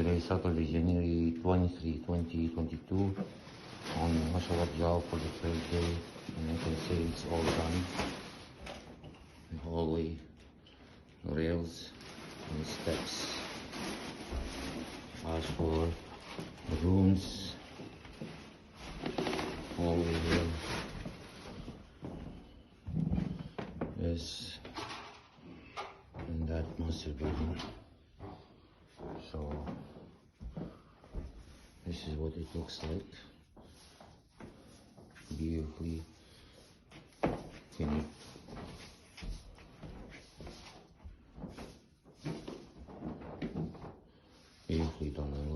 today is Saturday, January 23, 2022. On mashallah job for the first day, and I can say it's all done. The hallway, rails, and steps. As for the rooms, hallway here. This and that master bedroom. So this is what it looks like. Beautifully finished. Beautifully done.